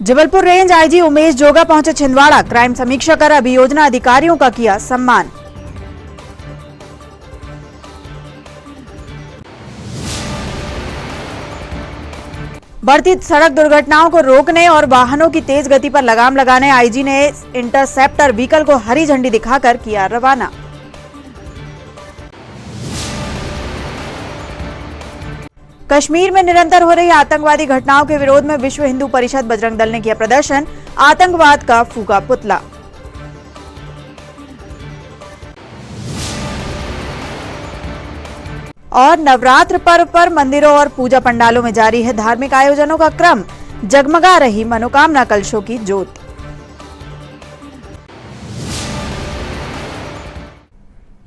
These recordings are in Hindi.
जबलपुर रेंज आईजी उमेश जोगा पहुंचे छिंदवाड़ा। क्राइम समीक्षा कर अभियोजना अधिकारियों का किया सम्मान। बढ़ती सड़क दुर्घटनाओं को रोकने और वाहनों की तेज गति पर लगाम लगाने आईजी ने इंटरसेप्टर व्हीकल को हरी झंडी दिखाकर किया रवाना। कश्मीर में निरंतर हो रही आतंकवादी घटनाओं के विरोध में विश्व हिंदू परिषद बजरंग दल ने किया प्रदर्शन। आतंकवाद का फूका पुतला। और नवरात्र पर्व पर मंदिरों और पूजा पंडालों में जारी है धार्मिक आयोजनों का क्रम। जगमगा रही मनोकामना कलशों की ज्योत।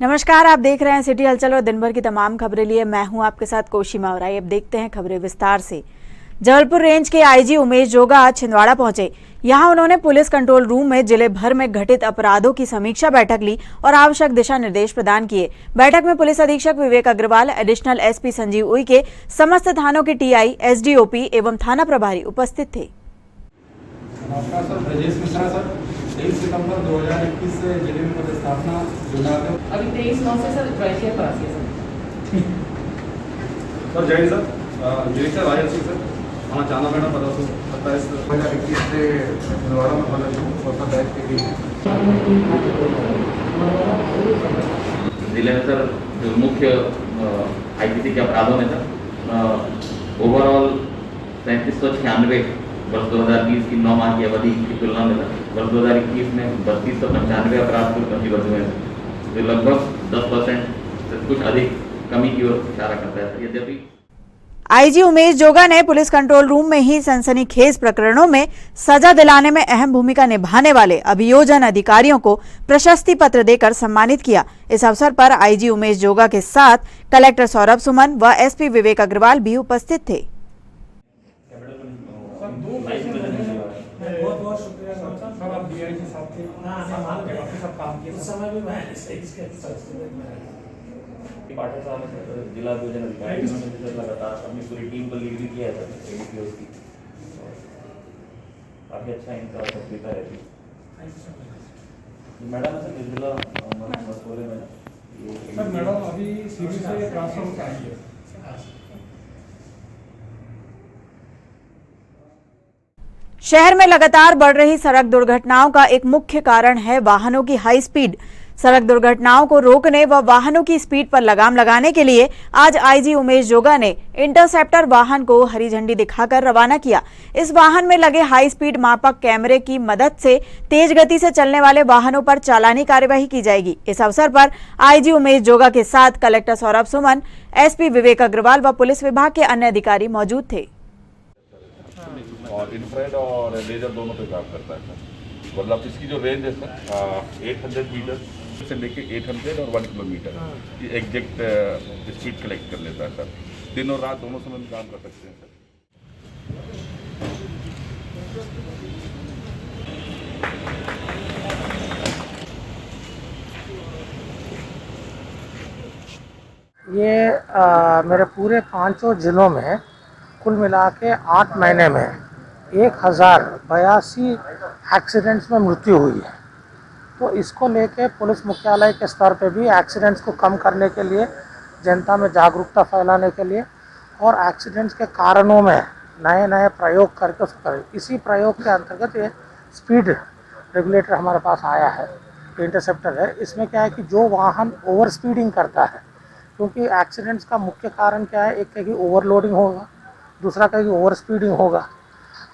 नमस्कार, आप देख रहे हैं सिटी हलचल और दिन भर की तमाम खबरें लिए मैं हूं आपके साथ कोशिमा और अब देखते हैं खबरें विस्तार से। जबलपुर रेंज के आईजी उमेश जोगा आज छिंदवाड़ा पहुंचे। यहां उन्होंने पुलिस कंट्रोल रूम में जिले भर में घटित अपराधों की समीक्षा बैठक ली और आवश्यक दिशा निर्देश प्रदान किए। बैठक में पुलिस अधीक्षक विवेक अग्रवाल, एडिशनल एसपी संजीव उइके, समस्त थानों के टीआई, एसडीओपी एवं थाना प्रभारी उपस्थित थे। नमस्कार सर, ब्रजेश मिश्रा सर, 23 सितंबर 2021 से जिले में पदस्थापना जुड़ा। अभी 23/9 से सर ट्राइसिया पर आती है सर। जय सर, जय सर, राजन सिंह सर, हमारा चाना मैडम 27 2021 से छिंदवाड़ा में बना जो दायित्व के लिए जिले में सर जो मुख्य आईपीसी के अपराधों में सर ओवरऑल 3796 वर्ष 2020 की 9 माह की अवधि की तुलना में वर्ष 2021 में 3295 अपराध पंजीबद्ध हुए हैं, जो लगभग 10% से कुछ अधिक कमी की ओर इशारा करता है। यद्यपि आईजी उमेश जोगा ने पुलिस कंट्रोल रूम में ही सनसनीखेज प्रकरणों में सजा दिलाने में अहम भूमिका निभाने वाले अभियोजन अधिकारियों को प्रशस्ति पत्र देकर सम्मानित किया। इस अवसर पर आईजी उमेश जोगा के साथ कलेक्टर सौरभ सुमन व एसपी विवेक अग्रवाल भी उपस्थित थे। बहुत बहुत शुक्रिया सर, आप डीआईजी साहब थे, संभाल के बाकी सब काम किए। उस समय भी मैं पाठक साहब जिला अभियोजन अधिकारी ने लगातार अपनी पूरी टीम को लीड भी किया है सर एडीपीओ की। काफ़ी अच्छा इनका सक्रियता रहती है। मैडम सर जिला मसूरे में सर मैडम अभी सीबी से ट्रांसफर होकर आई है। शहर में लगातार बढ़ रही सड़क दुर्घटनाओं का एक मुख्य कारण है वाहनों की हाई स्पीड। सड़क दुर्घटनाओं को रोकने व वाहनों की स्पीड पर लगाम लगाने के लिए आज आईजी उमेश जोगा ने इंटरसेप्टर वाहन को हरी झंडी दिखाकर रवाना किया। इस वाहन में लगे हाई स्पीड मापक कैमरे की मदद से तेज गति से चलने वाले वाहनों पर चालानी कार्यवाही की जाएगी। इस अवसर पर आईजी उमेश जोगा के साथ कलेक्टर सौरभ सुमन, एसपी विवेक अग्रवाल व पुलिस विभाग के अन्य अधिकारी मौजूद थे। और इंफ्रारेड और लेजर दोनों पे काम करता है सर। मतलब इसकी जो रेंज है सर 800 मीटर से लेके 800 और 1 किलोमीटर ये एग्जैक्ट स्पीड कलेक्ट कर लेता है सर। दिन और रात दोनों समय में काम कर सकते हैं सर। ये मेरे पूरे 5 जिलों में कुल मिला के 8 महीने में 1082 एक्सीडेंट्स में मृत्यु हुई है। तो इसको लेके पुलिस मुख्यालय के स्तर पे भी एक्सीडेंट्स को कम करने के लिए, जनता में जागरूकता फैलाने के लिए और एक्सीडेंट्स के कारणों में नए नए प्रयोग करके उसको करें। इसी प्रयोग के अंतर्गत ये स्पीड रेगुलेटर हमारे पास आया है, इंटरसेप्टर है। इसमें क्या है कि जो वाहन ओवर स्पीडिंग करता है, क्योंकि एक्सीडेंट्स का मुख्य कारण क्या है, एक कहीं ओवरलोडिंग होगा, दूसरा कहीं ओवर स्पीडिंग होगा,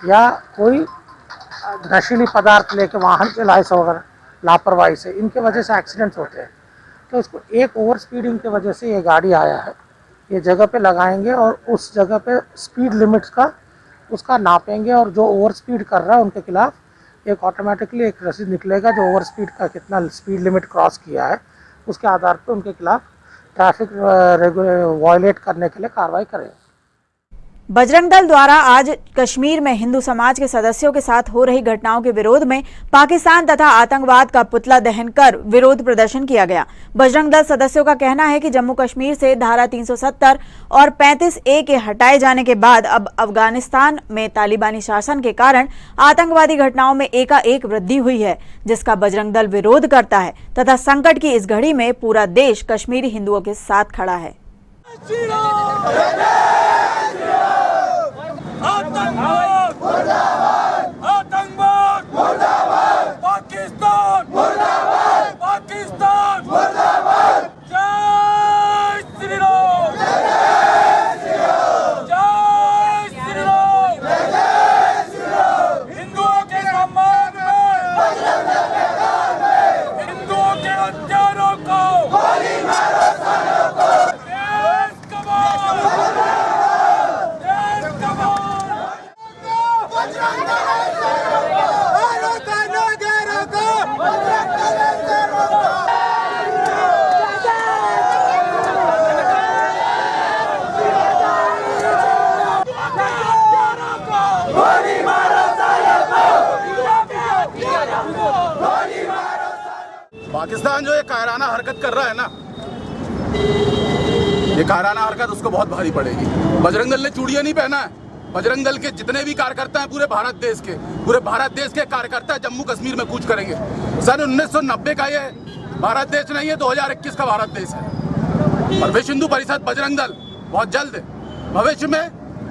या कोई नशीली पदार्थ लेके वाहन चलाए वगैरह लापरवाही से, इनके वजह से एक्सीडेंट्स होते हैं। तो इसको एक ओवर स्पीडिंग की वजह से ये गाड़ी आया है, ये जगह पे लगाएंगे और उस जगह पे स्पीड लिमिट्स का उसका नापेंगे और जो ओवर स्पीड कर रहा है उनके खिलाफ एक ऑटोमेटिकली एक रसीद निकलेगा जो ओवर स्पीड का कितना स्पीड लिमिट क्रॉस किया है, उसके आधार पर उनके खिलाफ ट्रैफिक वायलेट करने के लिए कार्रवाई करें। बजरंग दल द्वारा आज कश्मीर में हिंदू समाज के सदस्यों के साथ हो रही घटनाओं के विरोध में पाकिस्तान तथा आतंकवाद का पुतला दहन कर विरोध प्रदर्शन किया गया। बजरंग दल सदस्यों का कहना है कि जम्मू कश्मीर से धारा 370 और 35A के हटाए जाने के बाद अब अफगानिस्तान में तालिबानी शासन के कारण आतंकवादी घटनाओं में एकाएक वृद्धि हुई है, जिसका बजरंग दल विरोध करता है तथा संकट की इस घड़ी में पूरा देश कश्मीरी हिंदुओं के साथ खड़ा है। आतंकवाद मुर्दाबाद, आतंकवाद मुर्दाबाद, पाकिस्तान मुर्दाबाद, पाकिस्तान मुर्दाबाद, जय श्री राम, जय श्री राम, जय श्री राम, जय श्री राम। हिंदुओं के सम्मान में, हिंदुओं के हत्यारों को गोली मारो, सालों को देश कमाल, देश कमाल। पाकिस्तान जो ये कायराना हरकत कर रहा है ना, ये कायराना हरकत उसको बहुत भारी पड़ेगी। बजरंग दल ने चूड़ियां नहीं पहना है। बजरंग दल के जितने भी कार्यकर्ता हैं पूरे भारत देश के कार्यकर्ता जम्मू कश्मीर में कूच करेंगे। सन 1990 का ये भारत देश नहीं है, 2021 का भारत देश है। और विश्व हिंदू परिषद बजरंग दल बहुत जल्द भविष्य में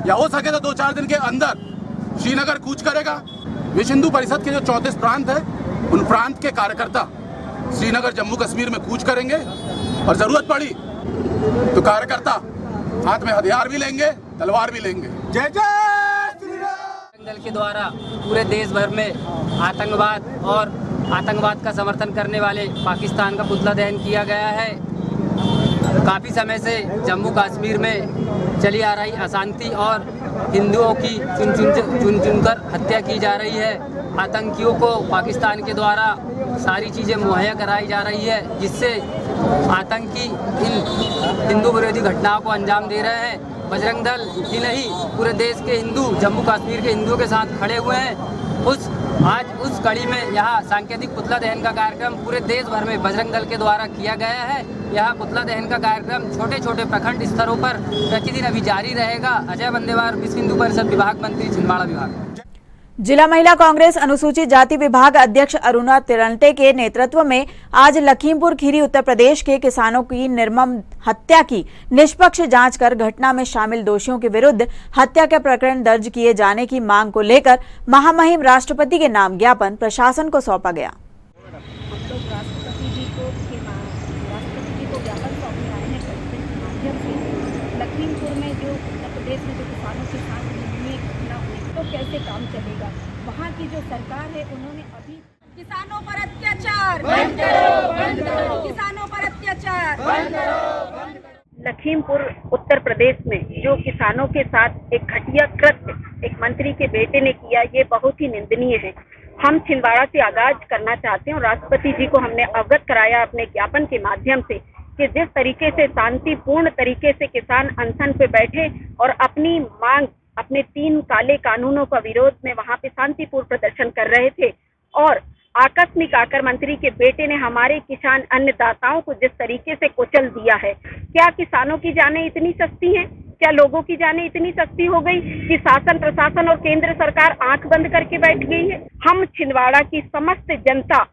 या हो सके तो 2-4 दिन के अंदर श्रीनगर कूच करेगा। विश्व हिंदू परिषद के जो 34 प्रांत है, उन प्रांत के कार्यकर्ता श्रीनगर जम्मू कश्मीर में कूच करेंगे और जरूरत पड़ी तो कार्यकर्ता हाथ में हथियार भी लेंगे, तलवार भी लेंगे। जय जय श्री राम। दल के द्वारा पूरे देश भर में आतंकवाद और आतंकवाद का समर्थन करने वाले पाकिस्तान का पुतला दहन किया गया है। काफ़ी समय से जम्मू कश्मीर में चली आ रही अशांति और हिंदुओं की चुन कर हत्या की जा रही है। आतंकियों को पाकिस्तान के द्वारा सारी चीज़ें मुहैया कराई जा रही है, जिससे आतंकी इन हिंदू विरोधी घटनाओं को अंजाम दे रहे हैं। बजरंग दल ही नहीं, पूरे देश के हिंदू जम्मू कश्मीर के हिंदुओं के साथ खड़े हुए हैं। आज उस कड़ी में यहाँ सांकेतिक पुतला दहन का कार्यक्रम पूरे देश भर में बजरंग दल के द्वारा किया गया है। यह पुतला दहन का कार्यक्रम छोटे छोटे प्रखंड स्तरों पर प्रतिदिन अभी जारी रहेगा। अजय बंदेवार, विश्व हिंदू परिषद विभाग मंत्री, छिंदवाड़ा विभाग। जिला महिला कांग्रेस अनुसूचित जाति विभाग अध्यक्ष अरुणा तिरंटे के नेतृत्व में आज लखीमपुर खीरी उत्तर प्रदेश के किसानों की निर्मम हत्या की निष्पक्ष जांच कर घटना में शामिल दोषियों के विरुद्ध हत्या का प्रकरण दर्ज किए जाने की मांग को लेकर महामहिम राष्ट्रपति के नाम ज्ञापन प्रशासन को सौंपा गया। राष्ट्रपति जी को ज्ञापन सौंपने आए हैं प्रेसिडेंट के माध्यम से। लखीमपुर में जो उत्तर प्रदेश में जो किसानों के साथ घटना हुई तो कैसे काम चलेगा। वहाँ की जो सरकार है उन्होंने अभी किसानों पर अत्याचार बंद करो, बंद करो, किसानों पर अत्याचार बंद करो। लखीमपुर उत्तर प्रदेश में जो किसानों के साथ एक घटिया कृत्य एक मंत्री के बेटे ने किया, ये बहुत ही निंदनीय है। हम छिंदवाड़ा से आगाज करना चाहते हैं और राष्ट्रपति जी को हमने अवगत कराया अपने ज्ञापन के माध्यम से कि जिस तरीके से शांतिपूर्ण तरीके से किसान अनशन पे बैठे और अपनी मांग, अपने 3 काले कानूनों का विरोध में वहां पे शांतिपूर्ण प्रदर्शन कर रहे थे और आकस्मिक आकर मंत्री के बेटे ने हमारे किसान अन्नदाताओं को जिस तरीके से कुचल दिया है। क्या किसानों की जानें इतनी सस्ती हैं? क्या लोगों की जानें इतनी सस्ती हो गई कि शासन प्रशासन और केंद्र सरकार आंख बंद करके बैठ गई है? हम छिंदवाड़ा की समस्त जनता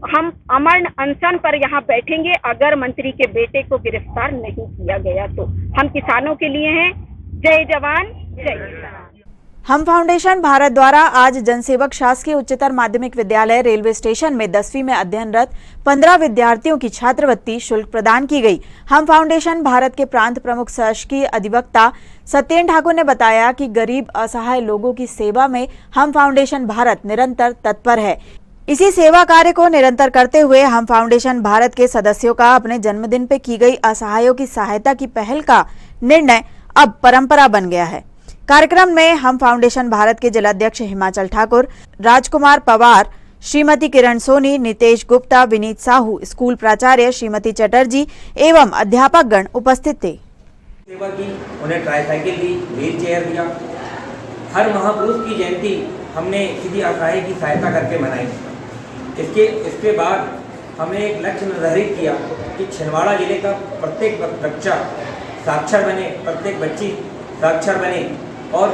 हम अमर अनशन पर यहाँ बैठेंगे अगर मंत्री के बेटे को गिरफ्तार नहीं किया गया तो। हम किसानों के लिए हैं। जय जवान जय किसान। हम फाउंडेशन भारत द्वारा आज जनसेवक शासकीय उच्चतर माध्यमिक विद्यालय रेलवे स्टेशन में 10वीं में अध्ययनरत 15 विद्यार्थियों की छात्रवृत्ति शुल्क प्रदान की गई। हम फाउंडेशन भारत के प्रांत प्रमुख शासकीय अधिवक्ता सत्येन ठाकुर ने बताया कि गरीब असहाय लोगों की सेवा में हम फाउंडेशन भारत निरंतर तत्पर है। इसी सेवा कार्य को निरंतर करते हुए हम फाउंडेशन भारत के सदस्यों का अपने जन्मदिन पे की गई असहायों की सहायता की पहल का निर्णय अब परंपरा बन गया है। कार्यक्रम में हम फाउंडेशन भारत के जिलाध्यक्ष हिमाचल ठाकुर, राजकुमार पवार, श्रीमती किरण सोनी, नितेश गुप्ता, विनीत साहू, स्कूल प्राचार्य श्रीमती चटर्जी एवं अध्यापकगण उपस्थित थे। सेवा की, उन्हें ट्राईसाइकिल दी, व्हील चेयर दिया। हर महापुरुष की जयंती हमने किसी असहाय की सहायता करके मनाई। इसके बाद हमने एक लक्ष्य निर्धारित किया कि छिंदवाड़ा जिले का प्रत्येक बच्चा साक्षर बने, प्रत्येक बच्ची साक्षर बने। और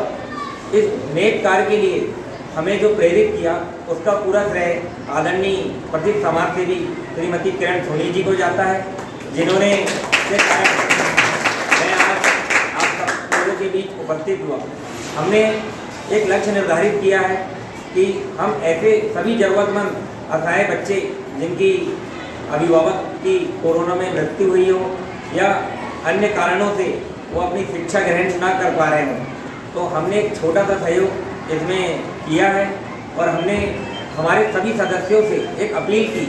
इस नेक कार्य के लिए हमें जो प्रेरित किया उसका पूरा श्रेय आदरणीय प्रसिद्ध समाज सेवी श्रीमती किरण सोनी जी को जाता है, जिन्होंने मैं आज आप सब लोगों के बीच उपस्थित हुआ। हमने एक लक्ष्य निर्धारित किया है कि हम ऐसे सभी जरूरतमंद असहाय बच्चे जिनकी अभिभावक की कोरोना में मृत्यु हुई हो या अन्य कारणों से वो अपनी शिक्षा ग्रहण ना कर पा रहे हों, तो हमने एक छोटा सा सहयोग इसमें किया है। और हमने हमारे सभी सदस्यों से एक अपील की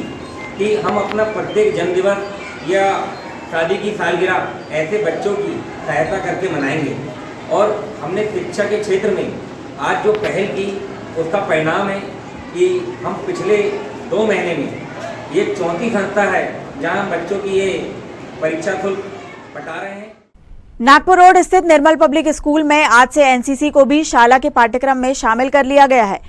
कि हम अपना प्रत्येक जन्मदिवस या शादी की सालगिरह ऐसे बच्चों की सहायता करके मनाएंगे। और हमने शिक्षा के क्षेत्र में आज जो पहल की उसका परिणाम है कि हम पिछले 2 महीने में ये चौथी संस्था है जहां बच्चों की ये परीक्षा शुल्क पटा रहे हैं। नागपुर रोड स्थित निर्मल पब्लिक स्कूल में आज से एनसीसी को भी शाला के पाठ्यक्रम में शामिल कर लिया गया है।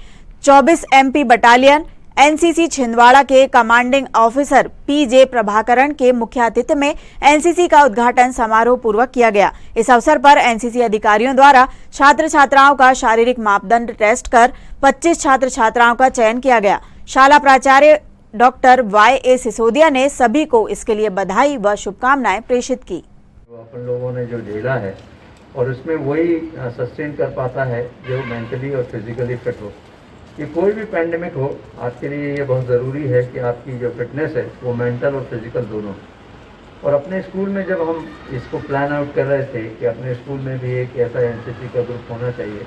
24 एमपी बटालियन एनसीसी छिंदवाड़ा के कमांडिंग ऑफिसर पीजे प्रभाकरण के मुख्य आतिथ्य में एनसीसी का उद्घाटन समारोह पूर्वक किया गया। इस अवसर पर एनसीसी अधिकारियों द्वारा छात्र छात्राओं का शारीरिक मापदंड टेस्ट कर 25 छात्र छात्राओं का चयन किया गया। शाला प्राचार्य डॉक्टर वाई सिसोदिया ने सभी को इसके लिए बधाई व शुभकामनाएं प्रेषित की। अपन लोगों ने जो झेला है और उसमें वही सस्टेन कर पाता है जो मेंटली और फिजिकली फिट हो। कि कोई भी पैंडेमिक हो, आपके लिए ये बहुत ज़रूरी है कि आपकी जो फिटनेस है वो मेंटल और फिजिकल दोनों। और अपने स्कूल में जब हम इसको प्लान आउट कर रहे थे कि अपने स्कूल में भी एक ऐसा एनसीसी का ग्रुप होना चाहिए,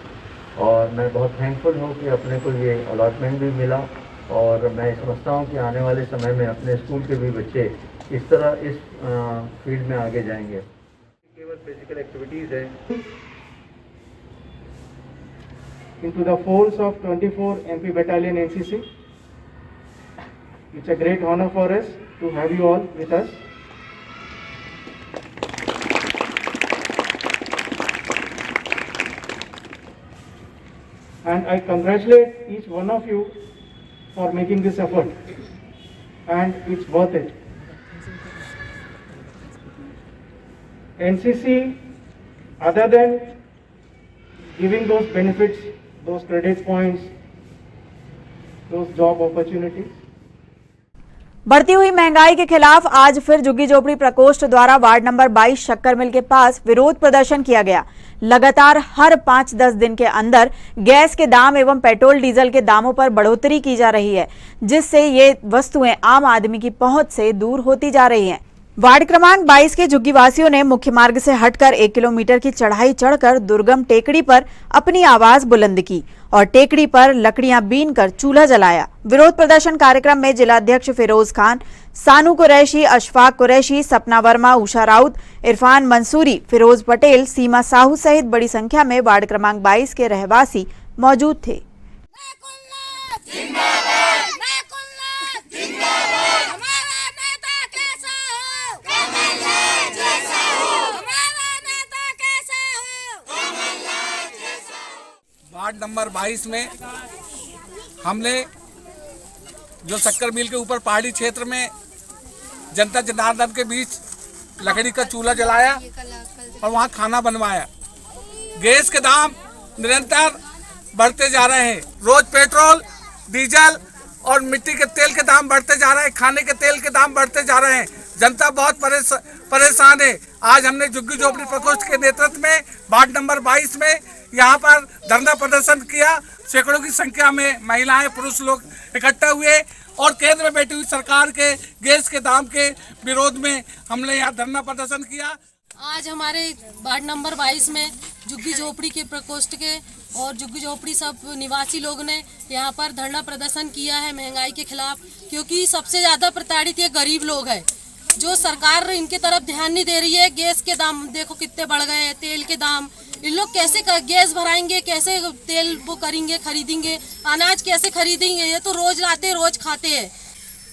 और मैं बहुत थैंकफुल हूँ कि अपने को ये अलॉटमेंट भी मिला। और मैं समझता हूँ कि आने वाले समय में अपने स्कूल के भी बच्चे इस तरह इस फील्ड में आगे जाएंगे। केवल फिजिकल एक्टिविटीज़ है। into the folds of 24 MP Battalion NCC. It's a great honor for us to have you all with us. And I congratulate each one of you for making this effort, and it's worth it. NCC, other than giving those benefits, those credit points, those job opportunities, बढ़ती हुई महंगाई के खिलाफ आज फिर झुग्गी झोपड़ी प्रकोष्ठ द्वारा वार्ड नंबर 22 शक्कर मिल के पास विरोध प्रदर्शन किया गया। लगातार हर 5-10 दिन के अंदर गैस के दाम एवं पेट्रोल डीजल के दामों पर बढ़ोतरी की जा रही है, जिससे ये वस्तुएं आम आदमी की पहुंच से दूर होती जा रही हैं। वार्ड क्रमांक 22 के झुग्गी वासियों ने मुख्य मार्ग से हटकर 1 किलोमीटर की चढ़ाई चढ़कर दुर्गम टेकड़ी पर अपनी आवाज बुलंद की और टेकड़ी पर लकड़ियां बीनकर चूल्हा जलाया। विरोध प्रदर्शन कार्यक्रम में जिला अध्यक्ष फिरोज खान, सानू कुरैशी, अशफाक कुरैशी, सपना वर्मा, उषा राउत, इरफान मंसूरी, फिरोज पटेल, सीमा साहू सहित बड़ी संख्या में वार्ड क्रमांक 22 के रहवासी मौजूद थे। वार्ड नंबर 22 में हमने जो शक्कर मिल के ऊपर पहाड़ी क्षेत्र में जनता जनार्दन के बीच लकड़ी का चूल्हा जलाया और वहाँ खाना बनवाया। गैस के दाम निरंतर बढ़ते जा रहे हैं। रोज पेट्रोल, डीजल और मिट्टी के तेल के दाम बढ़ते जा रहे हैं। खाने के तेल के दाम बढ़ते जा रहे हैं। जनता बहुत परेशान है। आज हमने झुग्गी झोपड़ी प्रकोष्ठ के नेतृत्व में वार्ड नंबर 22 में यहाँ पर धरना प्रदर्शन किया। सैकड़ों की संख्या में महिलाएं, पुरुष लोग इकट्ठा हुए और केंद्र में बैठी हुई सरकार के गैस के दाम के विरोध में हमने यहाँ धरना प्रदर्शन किया। आज हमारे वार्ड नंबर 22 में झुग्गी झोपड़ी के प्रकोष्ठ के और झुग्गी झोपड़ी सब निवासी लोग ने यहाँ पर धरना प्रदर्शन किया है महंगाई के खिलाफ, क्योंकि सबसे ज़्यादा प्रताड़ित ये गरीब लोग हैं, जो सरकार इनके तरफ ध्यान नहीं दे रही है। गैस के दाम देखो कितने बढ़ गए हैं, तेल के दाम, इन लोग कैसे गैस भराएंगे, कैसे तेल वो करेंगे, खरीदेंगे, अनाज कैसे खरीदेंगे, ये तो रोज लाते रोज खाते हैं।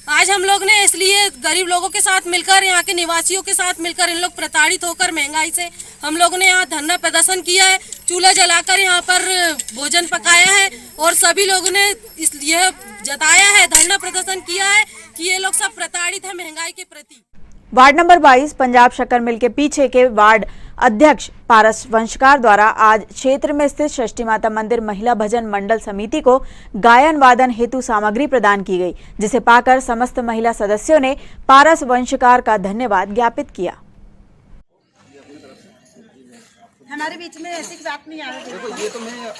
आज हम लोग ने इसलिए गरीब लोगों के साथ मिलकर, यहाँ के निवासियों के साथ मिलकर, इन लोग प्रताड़ित होकर महंगाई से, हम लोगों ने यहाँ धरना प्रदर्शन किया है। चूल्हा जलाकर यहाँ पर भोजन पकाया है और सभी लोगों ने यह जताया है, धरना प्रदर्शन किया है कि ये लोग सब प्रताड़ित है महंगाई के प्रति। वार्ड नंबर 22 पंजाब शक्कर मिल के पीछे के वार्ड अध्यक्ष पारस वंशकार द्वारा आज क्षेत्र में स्थित षष्ठी माता मंदिर महिला भजन मंडल समिति को गायन वादन हेतु सामग्री प्रदान की गई, जिसे पाकर समस्त महिला सदस्यों ने पारस वंशकार का धन्यवाद ज्ञापित किया। हमारे बीच में ऐसी बात नहीं आ रही। देखो ये तो मैं आप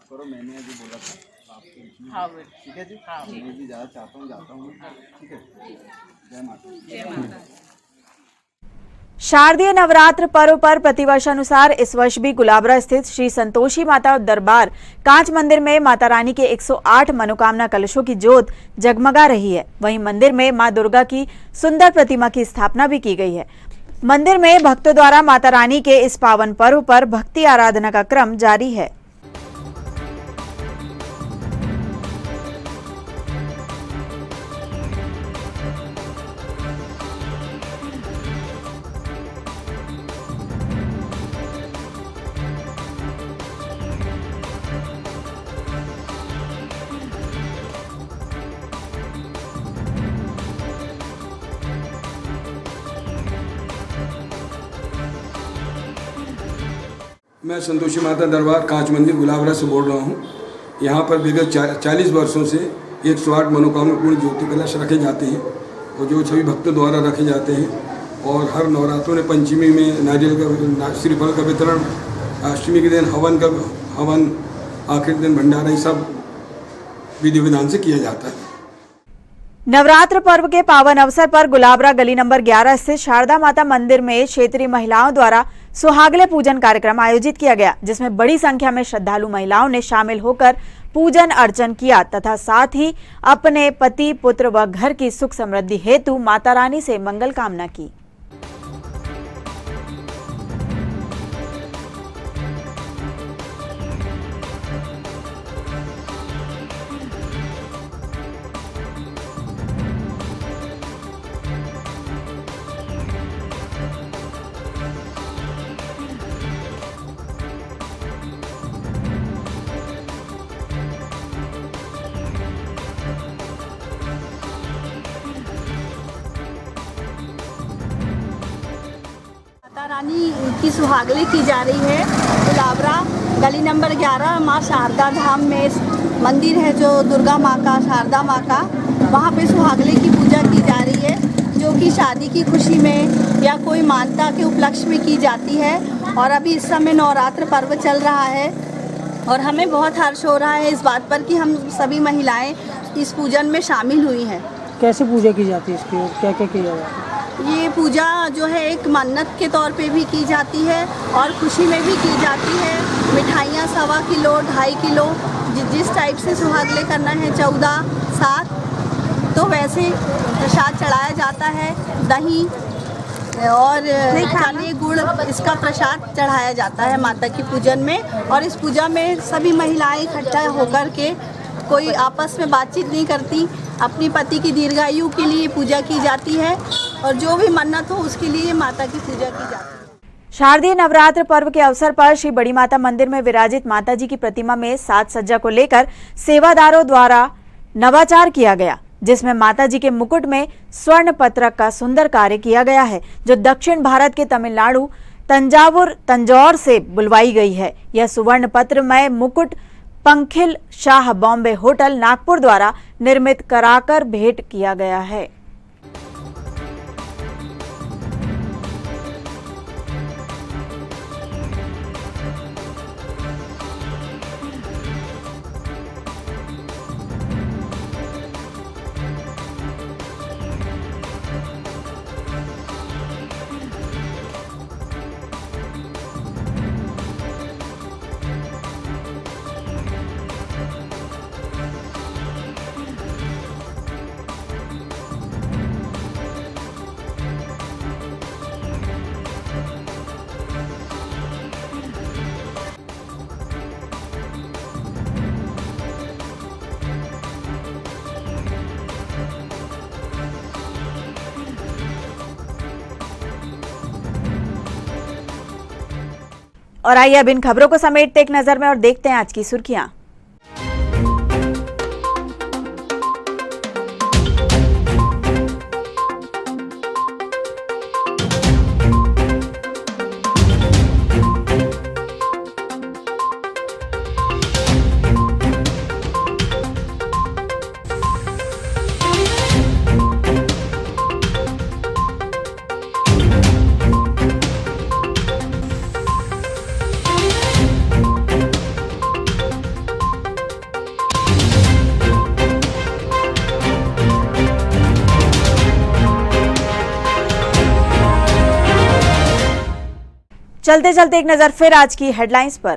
करो, मैंने अभी बोला था आपके, ठीक है जी, मैं भी ज़्यादा चाहता हूँ, ठीक है। जय माता। शारदीय नवरात्र पर्व पर प्रतिवर्ष अनुसार इस वर्ष भी गुलाबरा स्थित श्री संतोषी माता दरबार कांच मंदिर में माता रानी के 108 मनोकामना कलशों की ज्योत जगमगा रही है। वहीं मंदिर में मां दुर्गा की सुंदर प्रतिमा की स्थापना भी की गई है। मंदिर में भक्तों द्वारा माता रानी के इस पावन पर्व पर भक्ति आराधना का क्रम जारी है। मैं संतोषी माता दरबार कांच मंदिर गुलाबरा से बोल रहा हूँ। यहाँ पर विगत 40 वर्षों से 108 मनोकामना पूर्ण ज्योति कलश रखे जाते हैं और जो सभी भक्तों द्वारा रखे जाते हैं। और हर नवरात्रों में पंचमी में नारियल का श्रीफल का वितरण, अष्टमी के दिन हवन, आखिरी दिन भंडारा, ये सब विधि विधान से किया जाता है। नवरात्र पर्व के पावन अवसर पर गुलाबरा गली नंबर 11 स्थित शारदा माता मंदिर में क्षेत्रीय महिलाओं द्वारा सुहागले पूजन कार्यक्रम आयोजित किया गया, जिसमें बड़ी संख्या में श्रद्धालु महिलाओं ने शामिल होकर पूजन अर्चन किया तथा साथ ही अपने पति, पुत्र व घर की सुख समृद्धि हेतु माता रानी से मंगल कामना की। माता रानी की सुहागले की जा रही है। गुलाबरा गली नंबर 11 माँ शारदा धाम में मंदिर है जो दुर्गा माँ का, शारदा माँ का, वहाँ पे सुहागले की पूजा की जा रही है, जो कि शादी की खुशी में या कोई मान्यता के उपलक्ष्य में की जाती है। और अभी इस समय नवरात्र पर्व चल रहा है और हमें बहुत हर्ष हो रहा है इस बात पर कि हम सभी महिलाएं इस पूजन में शामिल हुई हैं। कैसे पूजा की जाती है इसकी, क्या क्या किया जाता है? ये पूजा जो है एक मन्नत के तौर पे भी की जाती है और खुशी में भी की जाती है। मिठाइयाँ 1.25 किलो, 2.5 किलो, जिस टाइप से सुहागले करना है, 14, 7, तो वैसे प्रसाद चढ़ाया जाता है। दही और खाने गुड़, इसका प्रसाद चढ़ाया जाता है माता की पूजन में। और इस पूजा में सभी महिलाएं इकट्ठा होकर के, कोई आपस में बातचीत नहीं करती, अपनी पति की दीर्घायु के लिए पूजा की जाती है और जो भी मन्नत हो उसके लिए माता की पूजा की जाती है। शारदीय नवरात्र पर्व के अवसर पर श्री बड़ी माता मंदिर में विराजित माता जी की प्रतिमा में साज सज्जा को लेकर सेवादारों द्वारा नवाचार किया गया, जिसमें माता जी के मुकुट में स्वर्ण पत्रक का सुंदर कार्य किया गया है, जो दक्षिण भारत के तमिलनाडु तंजौर से बुलवाई गई है। यह सुवर्ण पत्रमय मुकुट पंखिल शाह बॉम्बे होटल नागपुर द्वारा निर्मित कराकर भेंट किया गया है। और आइए अब इन खबरों को समेटते एक नजर में और देखते हैं आज की सुर्खियां। चलते चलते एक नजर फिर आज की हेडलाइंस पर।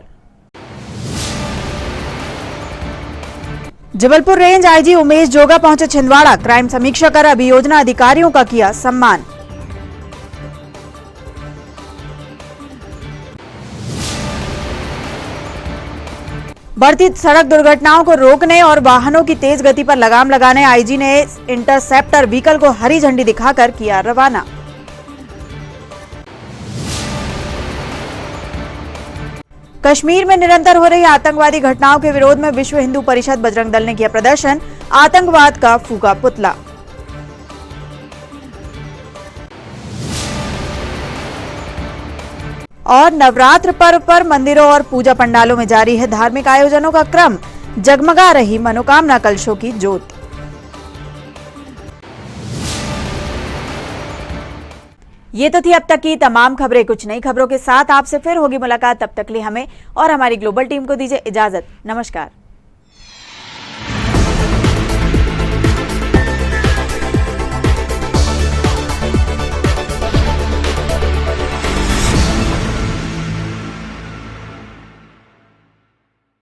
जबलपुर रेंज आईजी उमेश जोगा पहुंचे छिंदवाड़ा, क्राइम समीक्षा कर अभियोजना अधिकारियों का किया सम्मान। बढ़ती सड़क दुर्घटनाओं को रोकने और वाहनों की तेज गति पर लगाम लगाने आईजी ने इंटरसेप्टर व्हीकल को हरी झंडी दिखाकर किया रवाना। कश्मीर में निरंतर हो रही आतंकवादी घटनाओं के विरोध में विश्व हिंदू परिषद बजरंग दल ने किया प्रदर्शन, आतंकवाद का फूका पुतला। और नवरात्र पर्व पर मंदिरों और पूजा पंडालों में जारी है धार्मिक आयोजनों का क्रम, जगमगा रही मनोकामना कलशों की ज्योत। ये तो थी अब तक की तमाम खबरें। कुछ नई खबरों के साथ आपसे फिर होगी मुलाकात, तब तक के लिए हमें और हमारी ग्लोबल टीम को दीजिए इजाजत। नमस्कार।